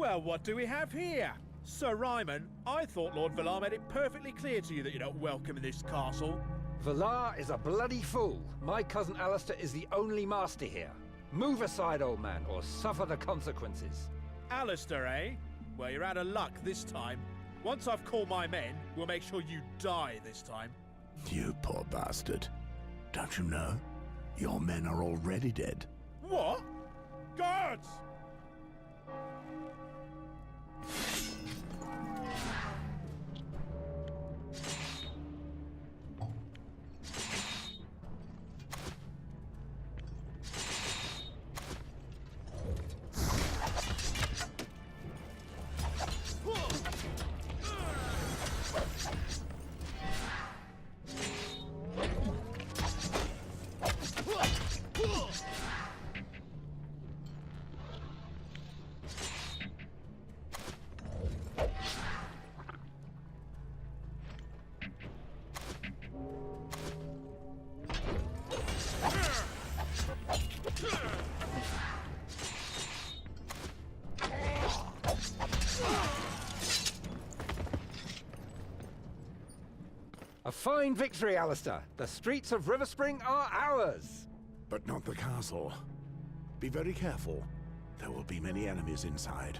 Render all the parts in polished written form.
Well, what do we have here? Sir Ryman, I thought Lord Villar made it perfectly clear to you that you're not welcome in this castle. Villar is a bloody fool. My cousin Alistair is the only master here. Move aside, old man, or suffer the consequences. Alistair, eh? Well, you're out of luck this time. Once I've called my men, we'll make sure you die this time. You poor bastard. Don't you know? Your men are already dead. What? Guards! A fine victory, Alistair. The streets of Riverspring are ours. But not the castle. Be very careful. There will be many enemies inside.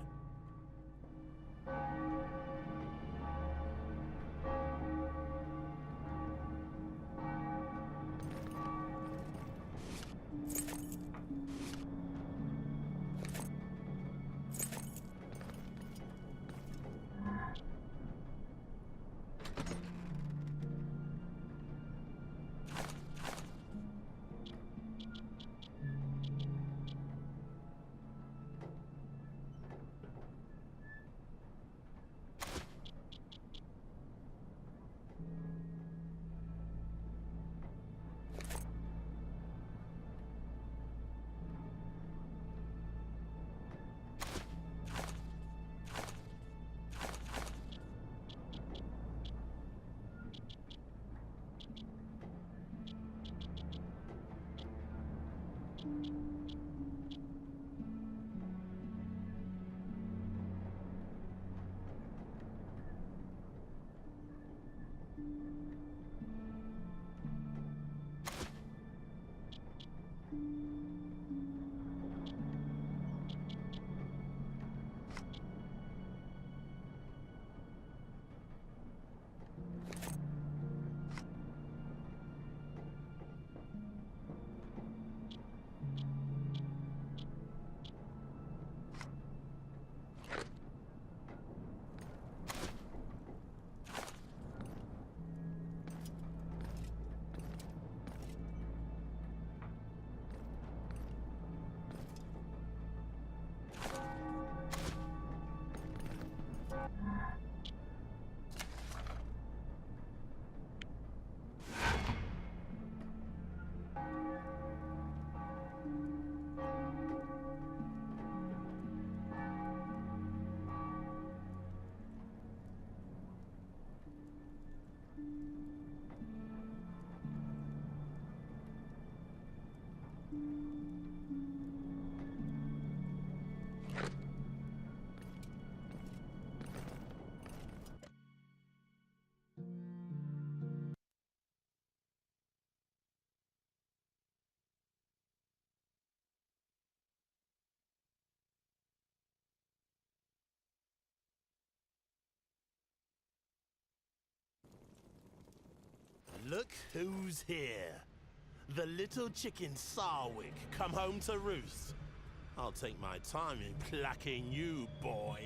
Look who's here. The little chicken Sarwick come home to roost. I'll take my time in plucking you, boy.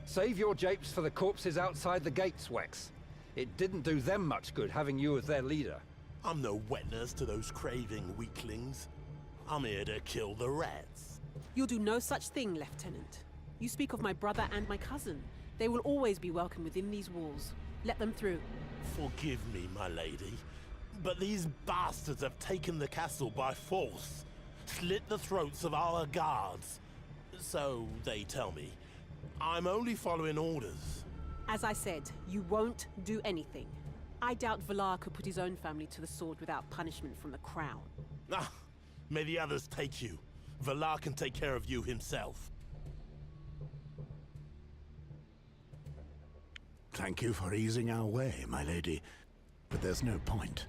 Save your japes for the corpses outside the gates, Wex. It didn't do them much good having you as their leader. I'm no wet nurse to those craving weaklings. I'm here to kill the rats. You'll do no such thing, Lieutenant. You speak of my brother and my cousin. They will always be welcome within these walls. Let them through. Forgive me, my lady, but these bastards have taken the castle by force, slit the throats of our guards. So they tell me. I'm only following orders. As I said, you won't do anything. I doubt Villar could put his own family to the sword without punishment from the crown. Ah, may the others take you. Villar can take care of you himself. Thank you for easing our way, my lady. But there's no point.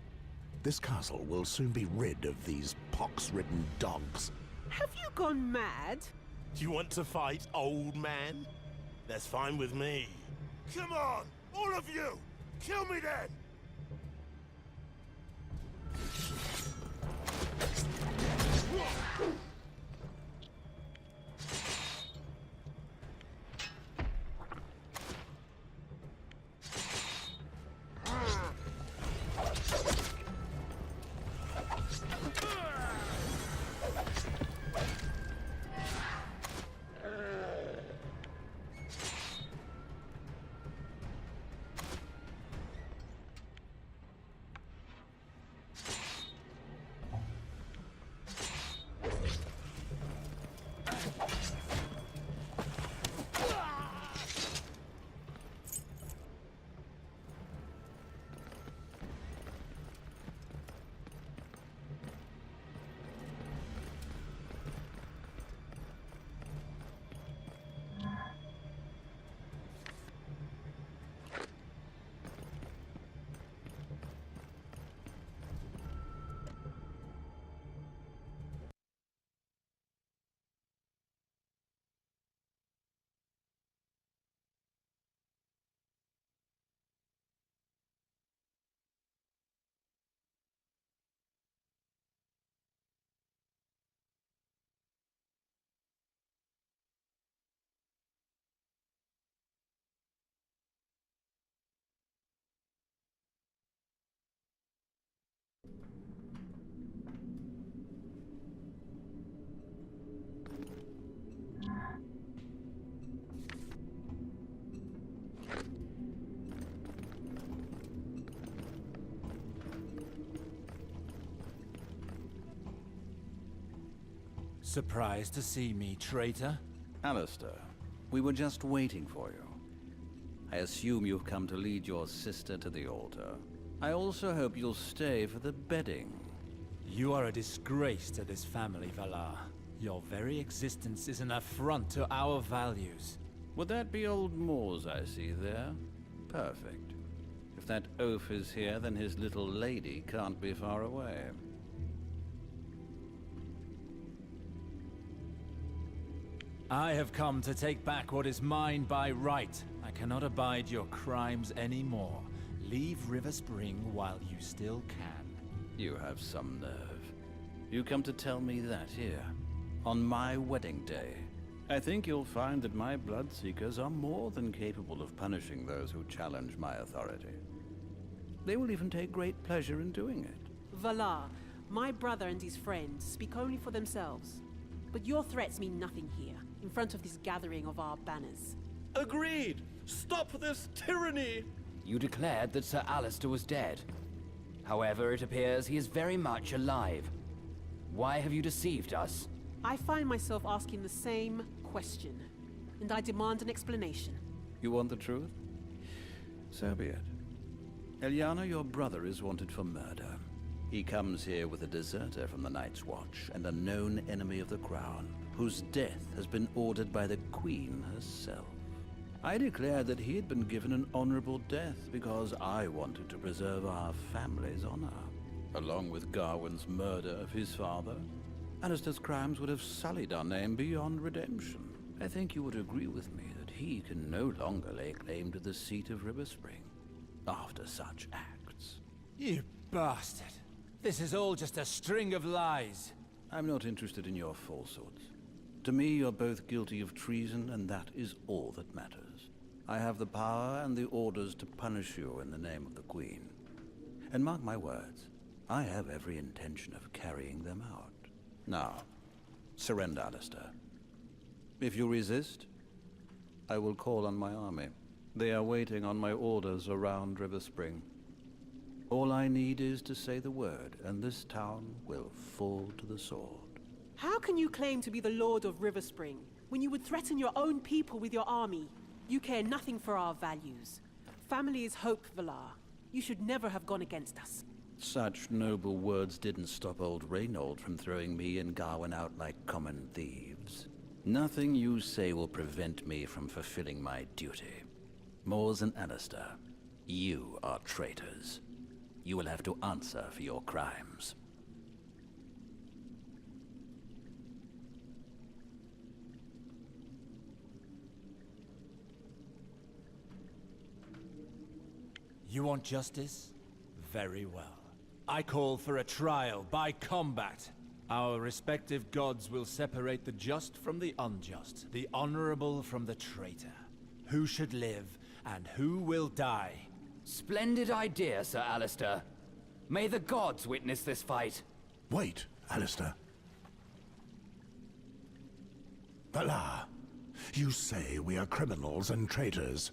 This castle will soon be rid of these pox-ridden dogs. Have you gone mad? Do you want to fight, old man? That's fine with me. Come on, all of you! Kill me then! Surprised to see me, traitor? Alistair, we were just waiting for you. I assume you've come to lead your sister to the altar. I also hope you'll stay for the bedding. You are a disgrace to this family, Valar. Your very existence is an affront to our values. Would that be old Moors I see there? Perfect. If that oaf is here, then his little lady can't be far away. I have come to take back what is mine by right. I cannot abide your crimes anymore. Leave River Spring while you still can. You have some nerve. You come to tell me that here, on my wedding day. I think you'll find that my Bloodseekers are more than capable of punishing those who challenge my authority. They will even take great pleasure in doing it. Valar, my brother and his friends speak only for themselves. But your threats mean nothing here, in front of this gathering of our banners. Agreed! Stop this tyranny! You declared that Sir Alistair was dead. However, it appears he is very much alive. Why have you deceived us? I find myself asking the same question, and I demand an explanation. You want the truth? So be it. Eliana, your brother, is wanted for murder. He comes here with a deserter from the Night's Watch and a known enemy of the Crown, whose death has been ordered by the Queen herself. I declared that he had been given an honorable death because I wanted to preserve our family's honor. Along with Garwin's murder of his father, Alistair's crimes would have sullied our name beyond redemption. I think you would agree with me that he can no longer lay claim to the seat of River Spring after such acts. You bastard! This is all just a string of lies. I'm not interested in your falsehoods. To me, you're both guilty of treason, and that is all that matters. I have the power and the orders to punish you in the name of the Queen. And mark my words, I have every intention of carrying them out. Now, surrender, Alistair. If you resist, I will call on my army. They are waiting on my orders around River Spring. All I need is to say the word, and this town will fall to the sword. How can you claim to be the Lord of River Spring when you would threaten your own people with your army? You care nothing for our values. Family is hope, Valar. You should never have gone against us. Such noble words didn't stop old Reynold from throwing me and Garwin out like common thieves. Nothing you say will prevent me from fulfilling my duty. Mors and Alistair, you are traitors. You will have to answer for your crimes. You want justice? Very well. I call for a trial by combat. Our respective gods will separate the just from the unjust, the honorable from the traitor. Who should live, and who will die? Splendid idea, Sir Alistair. May the gods witness this fight. Wait, Alistair. Valar, you say we are criminals and traitors.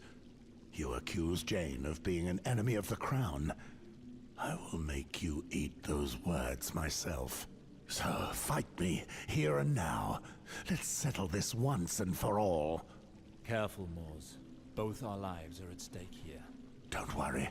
You accuse Jane of being an enemy of the Crown. I will make you eat those words myself. So, fight me, here and now. Let's settle this once and for all. Careful, Mors. Both our lives are at stake here. Don't worry.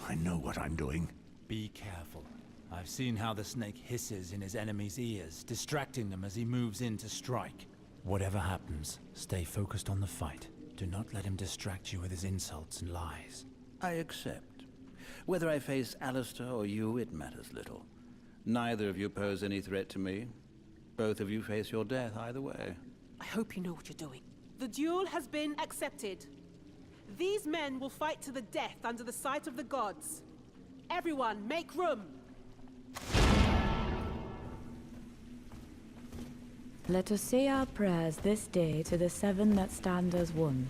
I know what I'm doing. Be careful. I've seen how the snake hisses in his enemy's ears, distracting them as he moves in to strike. Whatever happens, stay focused on the fight. Do not let him distract you with his insults and lies. I accept. Whether I face Alistair or you, it matters little. Neither of you pose any threat to me. Both of you face your death either way. I hope you know what you're doing. The duel has been accepted. These men will fight to the death under the sight of the gods. Everyone, make room! Let us say our prayers this day to the seven that stand as one.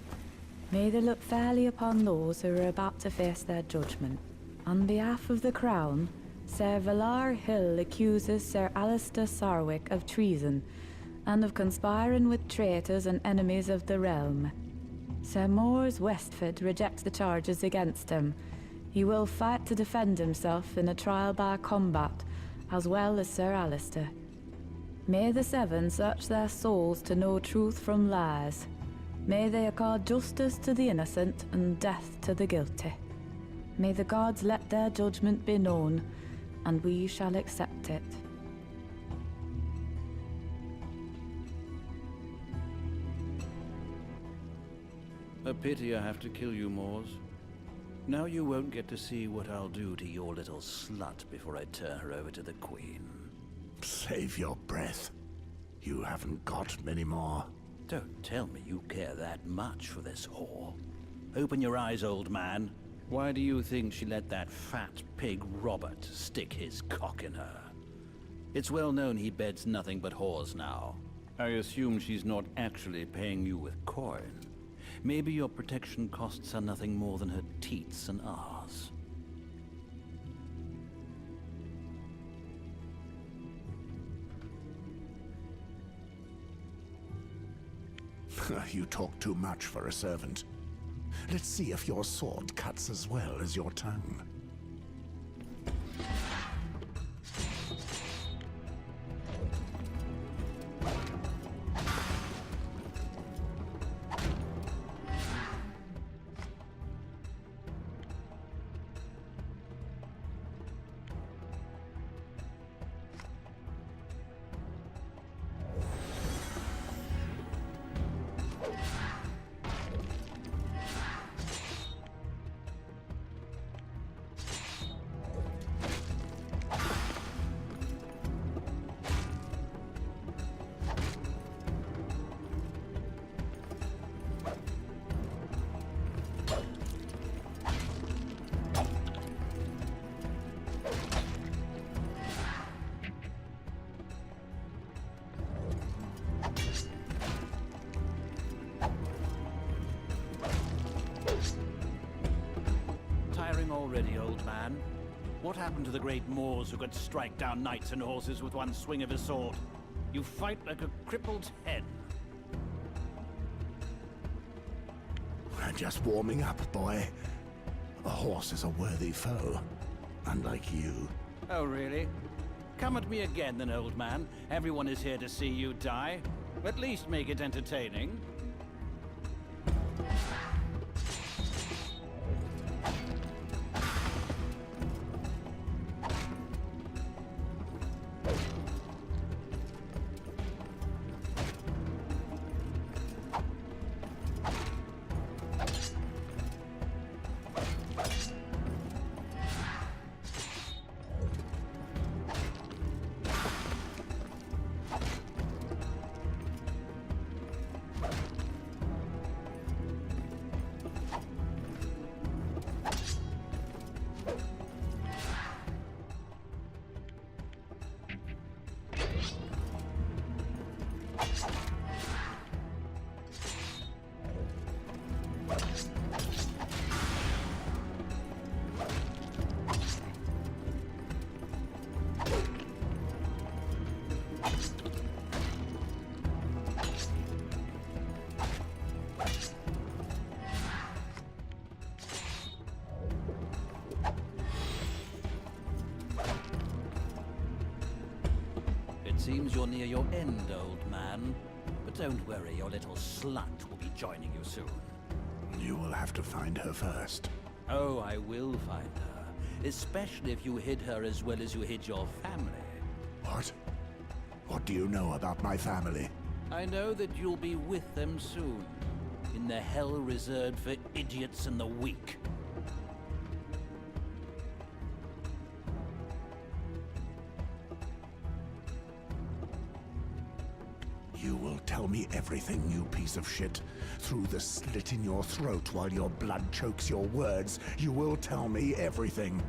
May they look fairly upon those who are about to face their judgment. On behalf of the Crown, Sir Valar Hill accuses Sir Alistair Sarwick of treason and of conspiring with traitors and enemies of the realm. Sir Mors Westford rejects the charges against him. He will fight to defend himself in a trial by combat, as well as Sir Alistair. May the Seven search their souls to know truth from lies. May they accord justice to the innocent and death to the guilty. May the gods let their judgment be known, and we shall accept it. A pity I have to kill you, Mors. Now you won't get to see what I'll do to your little slut before I turn her over to the Queen. Save your breath. You haven't got many more. Don't tell me you care that much for this whore. Open your eyes, old man. Why do you think she let that fat pig Robert stick his cock in her? It's well known he beds nothing but whores now. I assume she's not actually paying you with coin. Maybe your protection costs are nothing more than her teats and arse. You talk too much for a servant. Let's see if your sword cuts as well as your tongue. Already, old man. What happened to the great Moors who could strike down knights and horses with one swing of his sword? You fight like a crippled hen. Just warming up, boy. A horse is a worthy foe, unlike you. Oh, really? Come at me again, then, old man. Everyone is here to see you die. At least make it entertaining. seems you're near your end, old man. But don't worry, your little slut will be joining you soon. You will have to find her first. Oh, I will find her. Especially if you hid her as well as you hid your family. What? What do you know about my family? I know that you'll be with them soon. In the hell reserved for idiots and the weak. You will tell me everything, you piece of shit. Through the slit in your throat while your blood chokes your words, you will tell me everything.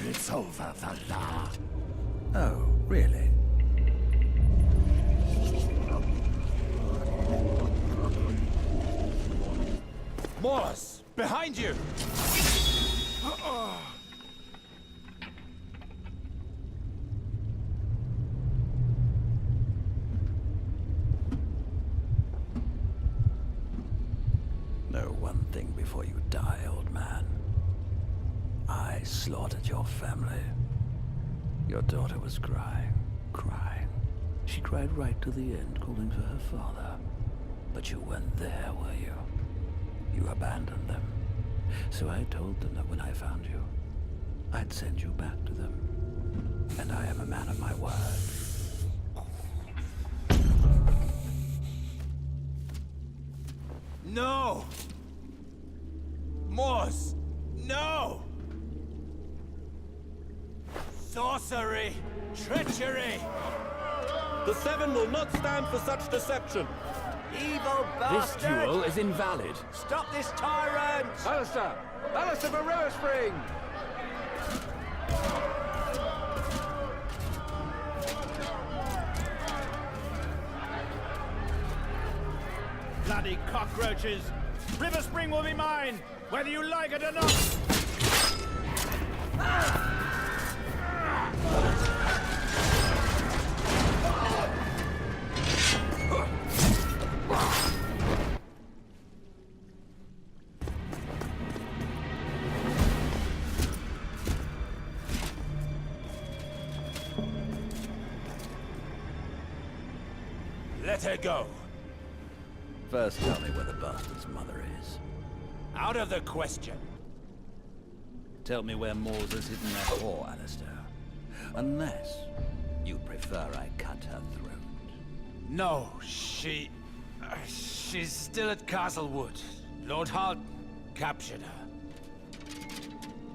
It's over, Valar. Oh, really? Morris! Behind you! Know one thing before you die, old man. I slaughtered your family. Your daughter was crying, crying. She cried right to the end, calling for her father. But you weren't there, were you? You abandoned them. So I told them that when I found you, I'd send you back to them. And I am a man of my word. No! Morse! No! Sorcery! Treachery! The Seven will not stand for such deception. Evil bastard! This duel is invalid. Stop this tyrant! Alistair! Alistair for Riverspring! Bloody cockroaches! Riverspring will be mine, whether you like it or not! Let her go. First, tell me where the bastard's mother is. Out of the question. Tell me where Mors has hidden that whore, Alistair. Unless you prefer I cut her throat. No, she's still at Castlewood. Lord Holt captured her.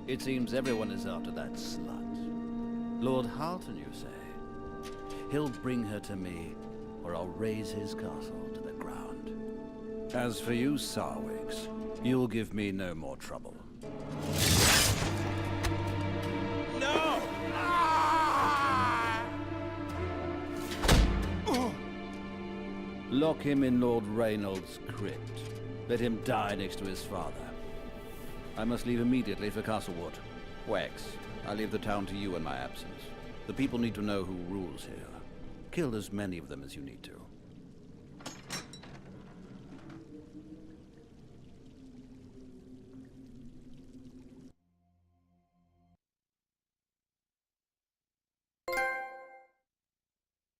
It seems everyone is after that slut. Lord Halton, you say? He'll bring her to me, or I'll raise his castle to the ground. As for you, Sarwix, you'll give me no more trouble. No! Lock him in Lord Reynolds' crypt. Let him die next to his father. I must leave immediately for Castlewood. Wax, I leave the town to you in my absence. The people need to know who rules here. Kill as many of them as you need to.